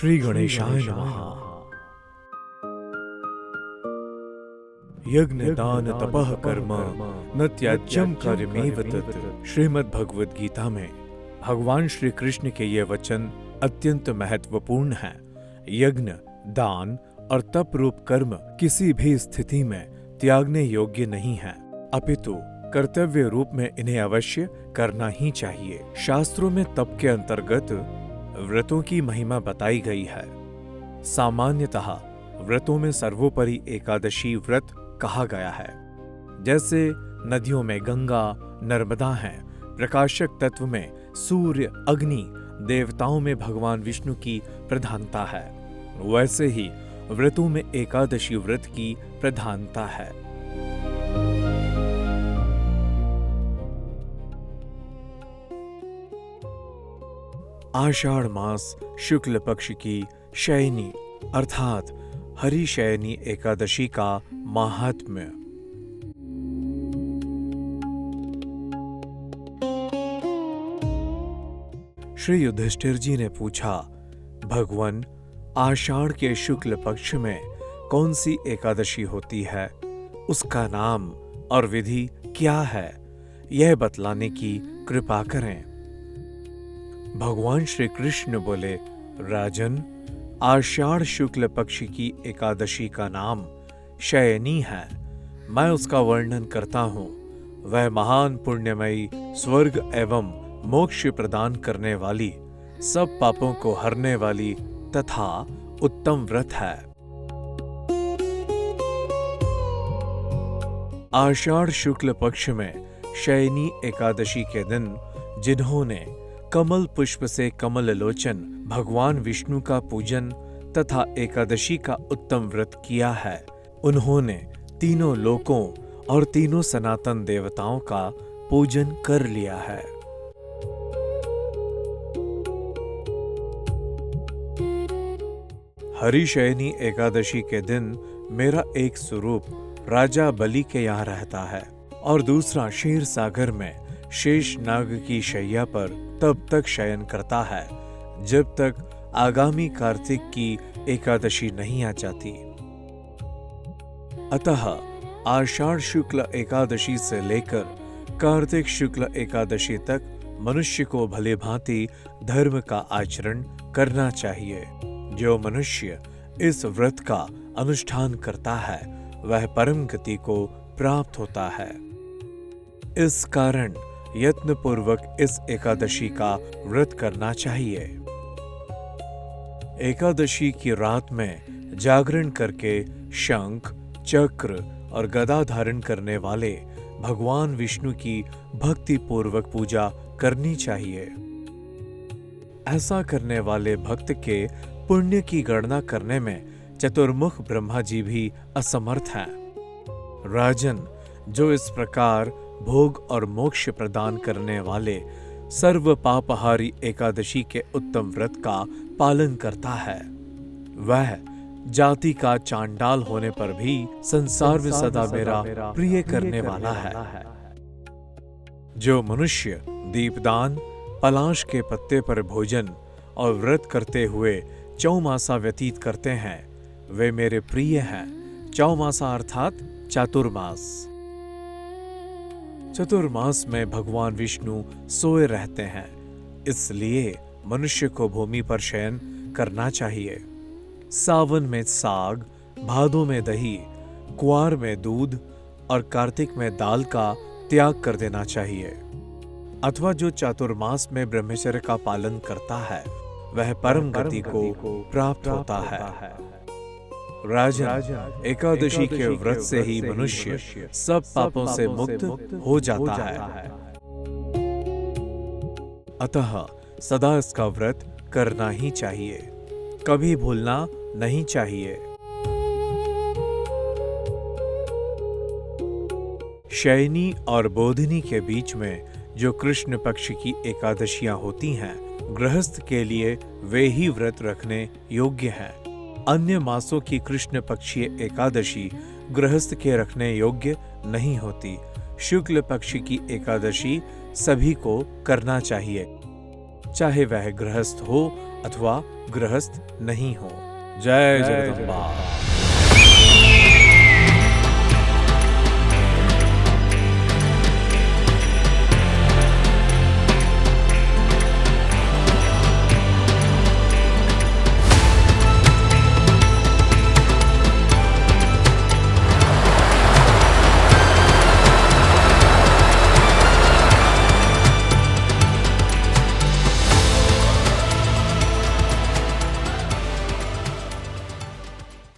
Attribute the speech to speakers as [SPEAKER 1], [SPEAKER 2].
[SPEAKER 1] श्री गणेशाय नमः। यज्ञ दान तपः कर्म न त्याज्यम कार्यमेव तत्। श्रीमद् भगवद गीता में भगवान श्री कृष्ण के ये वचन अत्यंत महत्वपूर्ण हैं। यज्ञ, दान और तप रूप कर्म किसी भी स्थिति में त्यागने योग्य नहीं है, अपितु कर्तव्य रूप में इन्हें अवश्य करना ही चाहिए। शास्त्रों में तप के अंतर्गत व्रतों की महिमा बताई गई है। सामान्यतः व्रतों में सर्वोपरि एकादशी व्रत कहा गया है। जैसे नदियों में गंगा, नर्मदा हैं, प्रकाशक तत्व में सूर्य, अग्नि, देवताओं में भगवान विष्णु की प्रधानता है, वैसे ही व्रतों में एकादशी व्रत की प्रधानता है। आषाढ़ मास शुक्ल पक्ष की शयनी अर्थात हरिशयनी एकादशी का महात्म्य। श्री युधिष्ठिर जी ने पूछा, भगवान, आषाढ़ के शुक्ल पक्ष में कौन सी एकादशी होती है? उसका नाम और विधि क्या है? यह बतलाने की कृपा करें। भगवान श्री कृष्ण बोले, राजन, आषाढ़ शुक्ल पक्ष की एकादशी का नाम शयनी है। मैं उसका वर्णन करता हूँ। वह महान पुण्यमयी, स्वर्ग एवं मोक्ष प्रदान करने वाली, सब पापों को हरने वाली तथा उत्तम व्रत है। आषाढ़ शुक्ल पक्ष में शयनी एकादशी के दिन जिन्होंने कमल पुष्प से कमल लोचन भगवान विष्णु का पूजन तथा एकादशी का उत्तम व्रत किया है, उन्होंने तीनों लोकों और तीनों सनातन देवताओं का पूजन कर लिया है। हरिशयनी एकादशी के दिन मेरा एक स्वरूप राजा बलि के यहाँ रहता है और दूसरा क्षीर सागर में शेष नाग की शैया पर तब तक शयन करता है जब तक आगामी कार्तिक की एकादशी नहीं आ जाती। अतः आषाढ़ शुक्ल एकादशी से लेकर कार्तिक शुक्ल एकादशी तक मनुष्य को भली भांति धर्म का आचरण करना चाहिए। जो मनुष्य इस व्रत का अनुष्ठान करता है वह परम गति को प्राप्त होता है। इस कारण यत्न पूर्वक इस एकादशी का व्रत करना चाहिए। एकादशी की रात में जागरण करके शंख, चक्र और गदा धारण करने वाले भगवान विष्णु की भक्ति पूर्वक पूजा करनी चाहिए। ऐसा करने वाले भक्त के पुण्य की गणना करने में चतुर्मुख ब्रह्मा जी भी असमर्थ हैं। राजन, जो इस प्रकार भोग और मोक्ष प्रदान करने वाले सर्व पापहारी एकादशी के उत्तम व्रत का पालन करता है, वह जाति का चांडाल होने पर भी संसार में सदा मेरा प्रिय करने वाला है। जो मनुष्य दीपदान, पलाश के पत्ते पर भोजन और व्रत करते हुए चौमासा व्यतीत करते हैं, वे मेरे प्रिय हैं। चौमासा अर्थात चातुर्मास। चतुर्मास में भगवान विष्णु सोए रहते हैं, इसलिए मनुष्य को भूमि पर शयन करना चाहिए। सावन में साग, भादों में दही, कुआर में दूध और कार्तिक में दाल का त्याग कर देना चाहिए। अथवा जो चातुर्मास में ब्रह्मचर्य का पालन करता है वह परम गति को प्राप्त होता है। राजन, एकादशी के व्रत से ही मनुष्य सब पापों से मुक्त हो जाता है। अतः सदा इसका व्रत करना ही चाहिए, कभी भूलना नहीं चाहिए। शयनी और बोधिनी के बीच में जो कृष्ण पक्ष की एकादशियां होती हैं, गृहस्थ के लिए वे ही व्रत रखने योग्य हैं। अन्य मासों की कृष्ण पक्षीय एकादशी गृहस्थ के रखने योग्य नहीं होती। शुक्ल पक्ष की एकादशी सभी को करना चाहिए, चाहे वह गृहस्थ हो अथवा गृहस्थ नहीं हो। जय जगदम्बा।